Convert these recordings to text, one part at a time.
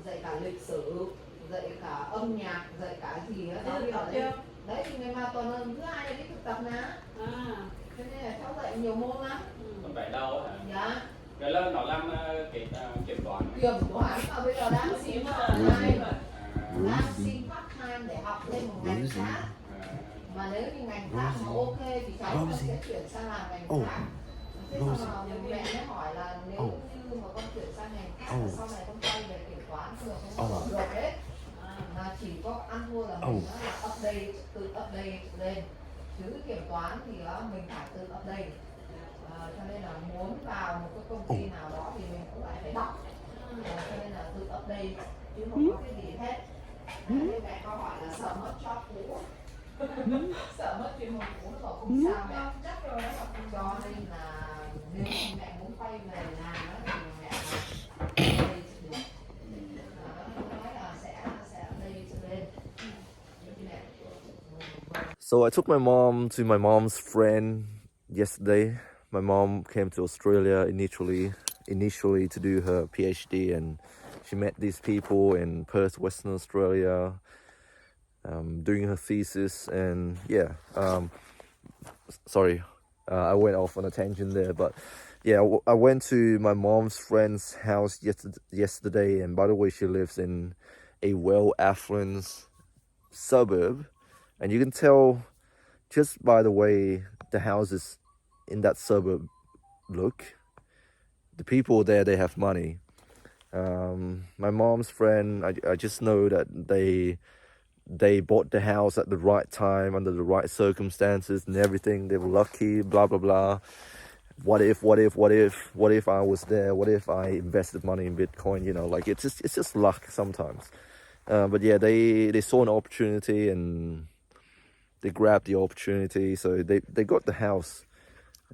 dạy cả lịch sử, dạy cả âm nhạc, dạy cả gì đó giáo viên ở đấy. Đấy thì ngày mà tuần thứ hai là đi thực tập nè. Cho nên là cháu dạy nhiều môn lắm. Còn vậy đâu á hả? Dạ. Cái lớp nó làm kiểm toán. Kiểm toán mà bây giờ đang xin part-time. Đang xin part-time để học thêm một ngành khác. Mà nếu như ngành khác mà ok thì cháu sẽ chuyển sang làm ngành khác. Thế xong rồi mẹ mới hỏi là nếu như mà con chuyển sang ngành khác và sau này con quay về kiểm toán được không? Được đấy. Mà chỉ có ăn thua là mình là update, tự update lên. Chứ kiểm toán thì mình phải tự update. Cho nên là muốn vào một cái công ty nào đó thì mình cũng lại phải đọc. Cho nên là tự update chứ không có cái gì hết. Nên mẹ có hỏi là sợ mất job cũ. Sợ mất chuyên môn cũ nó không sao mẹ. Chắc rồi đó. Cho nên là nếu mẹ muốn quay về làm đó thì mẹ update được. Nói là sẽ update lên. So I took my mom to my mom's friend yesterday. My mom came to Australia initially to do her PhD, and she met these people in Perth, Western Australia, doing her thesis. And yeah, sorry, I went off on a tangent there, but yeah, I went to my mom's friend's house yesterday, and by the way, she lives in a well-affluent suburb, and you can tell just by the way the houses in that suburb look. The people there, they have money. My mom's friend, I just know that they bought the house at the right time, under the right circumstances and everything. They were lucky, blah blah blah. What if I was there? What if I invested money in Bitcoin? You know, like it's just luck sometimes. But yeah, they saw an opportunity and they grabbed the opportunity, so they got the house.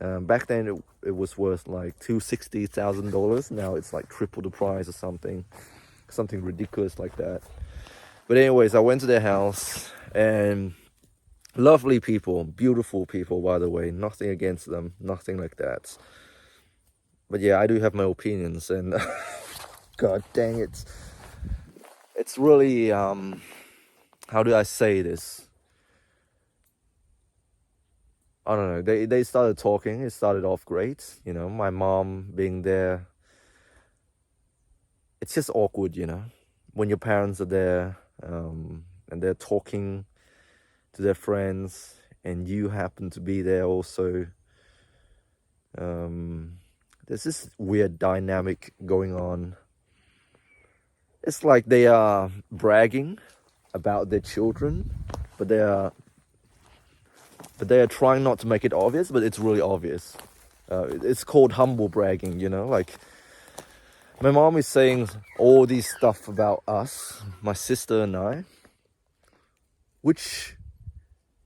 Back then it was worth like $260,000. Now it's like triple the price or something ridiculous like that. But anyways, I went to their house, and lovely people, beautiful people, by the way, nothing against them, nothing like that. But yeah, I do have my opinions, and god dang it, it's really how do I say this? I don't know, they started talking. It started off great, you know, my mom being there. It's just awkward, you know, when your parents are there, and they're talking to their friends and you happen to be there also. There's this weird dynamic going on. It's like they are bragging about their children, but they are trying not to make it obvious, but it's really obvious. It's called humble bragging, you know, like my mom is saying all these stuff about us, my sister and I, which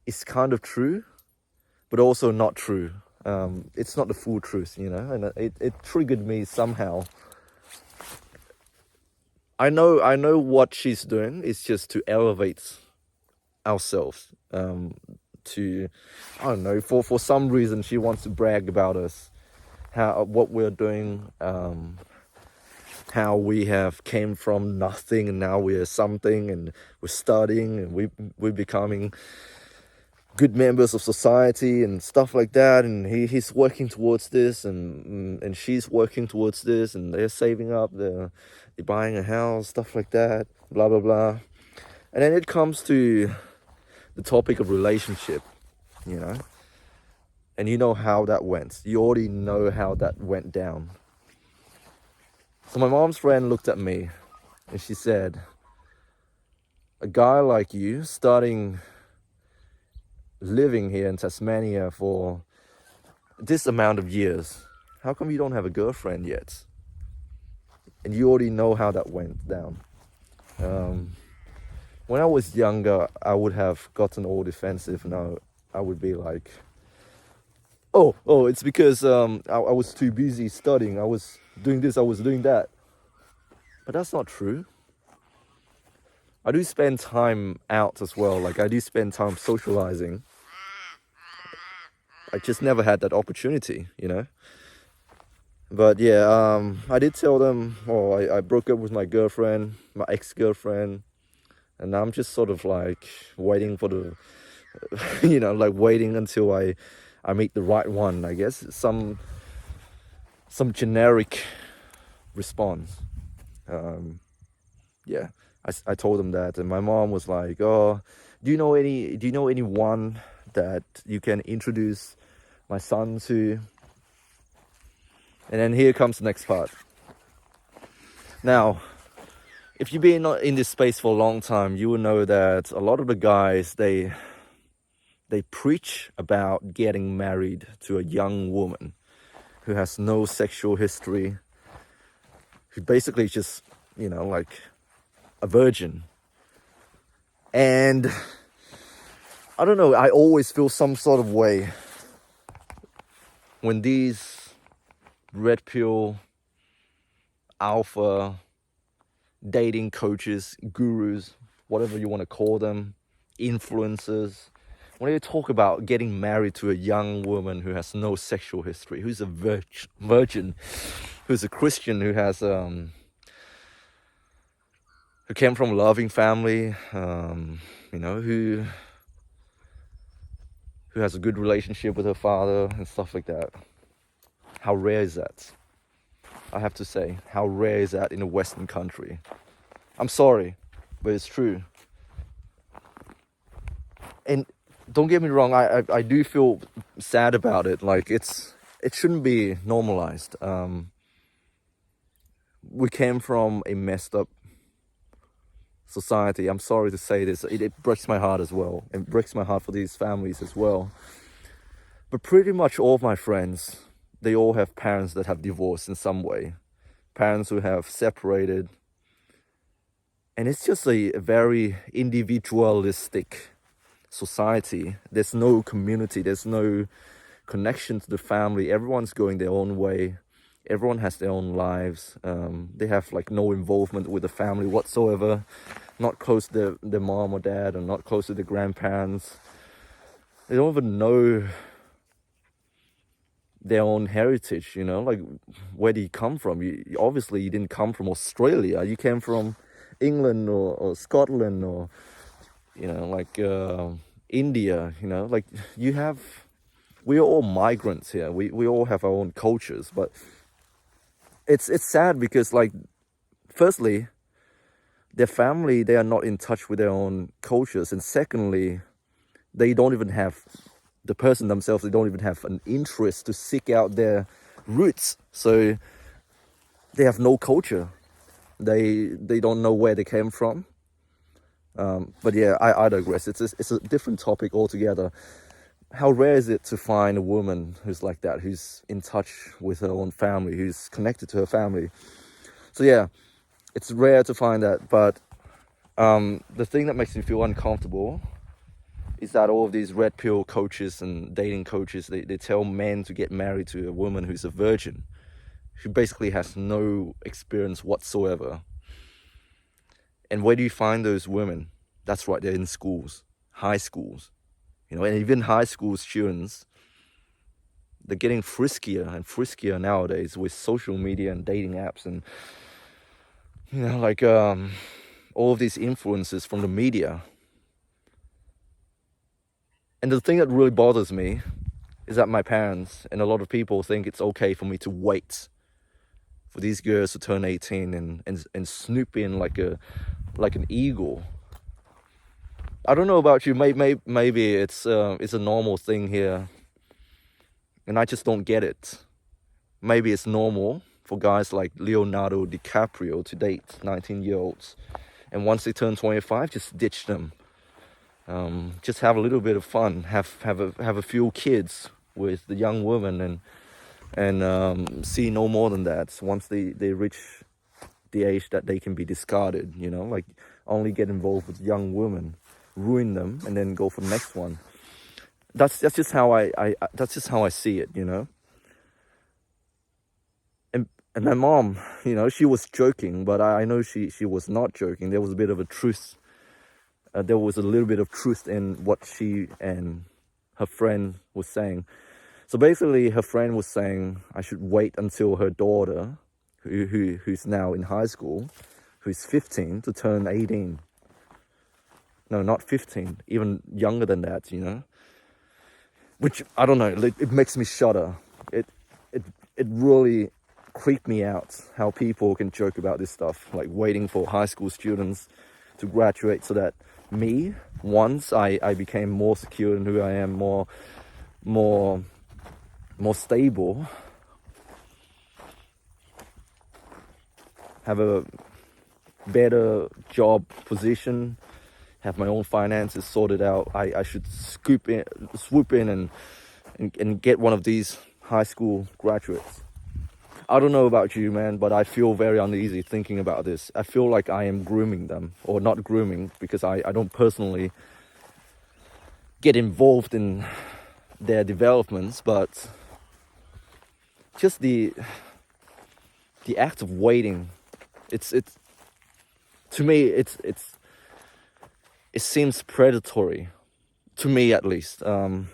is kind of true, but also not true. It's not the full truth, you know, and it triggered me somehow. I know what she's doing is just to elevate ourselves. To, I don't know, for some reason she wants to brag about us, what we're doing, how we have came from nothing and now we're something, and we're studying and we're becoming good members of society and stuff like that, and he's working towards this, and she's working towards this, and they're saving up, they're buying a house, stuff like that, blah blah blah. And then it comes to the topic of relationship, you know, and you know how that went. You already know how that went down. So my mom's friend looked at me and she said, a guy like you living here in Tasmania for this amount of years, how come you don't have a girlfriend yet? And you already know how that went down. When I was younger, I would have gotten all defensive. Now I would be like, oh, it's because I was too busy studying. I was doing this, I was doing that. But that's not true. I do spend time out as well. Like I do spend time socializing. I just never had that opportunity, you know. But yeah, I did tell them, oh, I broke up with my girlfriend, my ex-girlfriend, and I'm just sort of like waiting for the, like waiting until I meet the right one, I guess. Some generic response. Yeah, I told them that, and my mom was like, oh, do you know anyone that you can introduce my son to? And then here comes the next part. Now, if you've been in this space for a long time, you will know that a lot of the guys, they preach about getting married to a young woman who has no sexual history, who basically just, like a virgin. And I don't know, I always feel some sort of way when these red pill alpha dating coaches, gurus, whatever you want to call them, influencers, when they talk about getting married to a young woman who has no sexual history, who's a virgin, who's a Christian, who has who came from a loving family, who has a good relationship with her father and stuff like that. How rare is that? I have to say, how rare is that in a Western country? I'm sorry, but it's true. And don't get me wrong, I do feel sad about it. Like it shouldn't be normalized. We came from a messed up society. I'm sorry to say this. It breaks my heart as well. It breaks my heart for these families as well. But pretty much all of my friends, they all have parents that have divorced in some way. Parents who have separated. And it's just a very individualistic society. There's no community. There's no connection to the family. Everyone's going their own way. Everyone has their own lives. They have like no involvement with the family whatsoever. Not close to their mom or dad, or not close to the grandparents. They don't even know their own heritage, like where do you come from? Obviously you didn't come from Australia. You came from England or Scotland or India. Like we are all migrants here. We all have our own cultures, but it's sad because, like, firstly, their family, they are not in touch with their own cultures, and secondly, they don't even have the person themselves. They don't even have an interest to seek out their roots. So they have no culture. They don't know where they came from. But yeah, I digress. It's a different topic altogether. How rare is it to find a woman who's like that, who's in touch with her own family, who's connected to her family? So yeah, it's rare to find that. But the thing that makes me feel uncomfortable is that all of these red pill coaches and dating coaches, they tell men to get married to a woman who's a virgin, who basically has no experience whatsoever. And where do you find those women? That's right, they're in schools, high schools. And even high school students, they're getting friskier and friskier nowadays with social media and dating apps and, all of these influences from the media. And the thing that really bothers me is that my parents and a lot of people think it's okay for me to wait for these girls to turn 18 and snoop in like an eagle. I don't know about you, maybe it's a normal thing here, and I just don't get it. Maybe it's normal for guys like Leonardo DiCaprio to date 19-year-olds, and once they turn 25, just ditch them. Just have a little bit of fun, have a few kids with the young woman, and see no more than that. Once they reach the age that they can be discarded, like only get involved with young women, ruin them, and then go for the next one. That's just how I see it, And my mom, she was joking, but I know she was not joking. There was a bit of a truth. There was a little bit of truth in what she and her friend was saying. So basically, her friend was saying I should wait until her daughter, who's now in high school, who's 15, to turn 18. No, not 15, even younger than that, you know? Which, I don't know, it makes me shudder. It really creeped me out how people can joke about this stuff, like waiting for high school students to graduate so that me, once I became more secure in who I am, more stable, have a better job position, have my own finances sorted out, I should swoop in and get one of these high school graduates. I don't know about you, man, but I feel very uneasy thinking about this. I feel like I am grooming them, or not grooming, because I don't personally get involved in their developments, but just the act of waiting, it's to me, it seems predatory, to me at least. I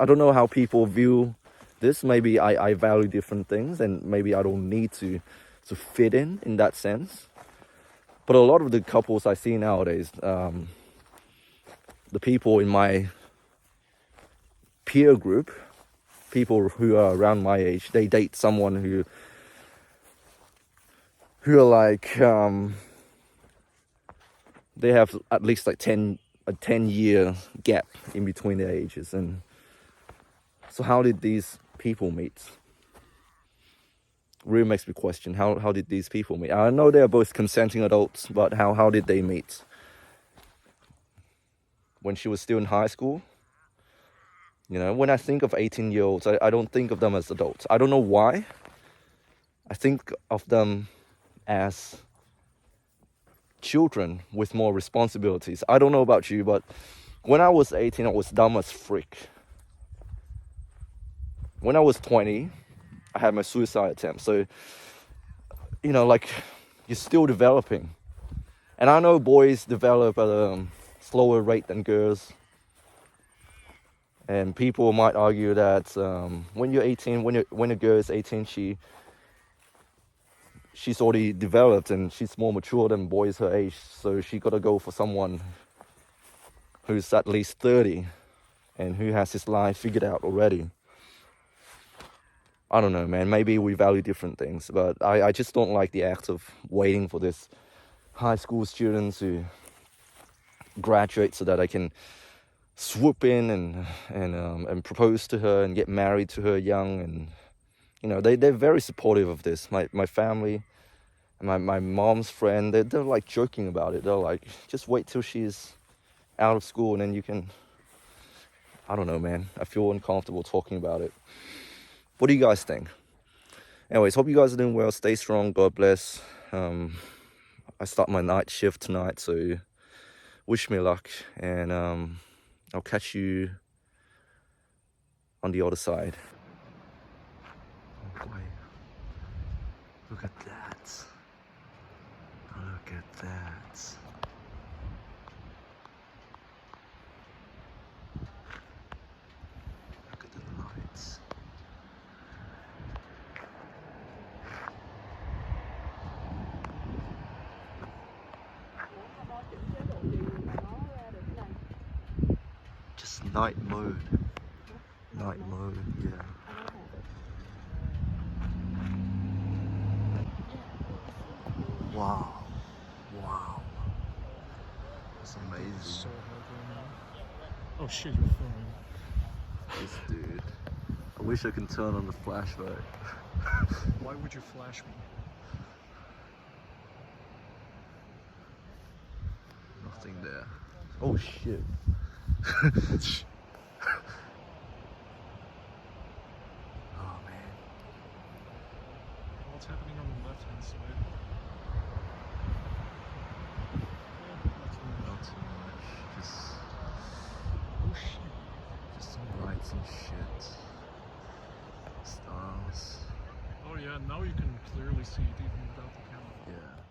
don't know how people view this. Maybe I value different things, and maybe I don't need to fit in that sense. But a lot of the couples I see nowadays, the people in my peer group, people who are around my age, they date someone who are like, they have at least like a 10-year gap in between their ages. And so how did these people meet? Really makes me question, how did these people meet? I know they're both consenting adults, but how did they meet? When she was still in high school? You know, when I think of 18-year-olds, I don't think of them as adults. I don't know why. I think of them as children with more responsibilities. I don't know about you, but when I was 18, I was dumb as frick. When I was 20, I had my suicide attempt. So, you know, like, you're still developing. And I know boys develop at a slower rate than girls. And people might argue that when you're 18, when a girl is 18, she's already developed and she's more mature than boys her age. So she got to go for someone who's at least 30 and who has his life figured out already. I don't know, man. Maybe we value different things, but I just don't like the act of waiting for this high school students to graduate so that I can swoop in and propose to her and get married to her young. And you know, they're very supportive of this. My family, my mom's friend, they're like joking about it. They're like, just wait till she's out of school and then you can. I don't know, man. I feel uncomfortable talking about it. What do you guys think? Anyways, hope you guys are doing well. Stay strong. God bless. I start my night shift tonight, so wish me luck, and I'll catch you on the other side. Oh boy. Look at that. Look at that. Look at the lights. Just night mode. Night mode, yeah. Wow. Wow. That's amazing. So hard right now. Oh shit, you're filming. This dude. I wish I could turn on the flashlight. Why would you flash me? Nothing there. Oh shit. Oh man. What's happening on the left hand side? Not too much. Just Oh shit. Just some lights and shit. Stars. Oh yeah, now you can clearly see it even without the camera. Yeah.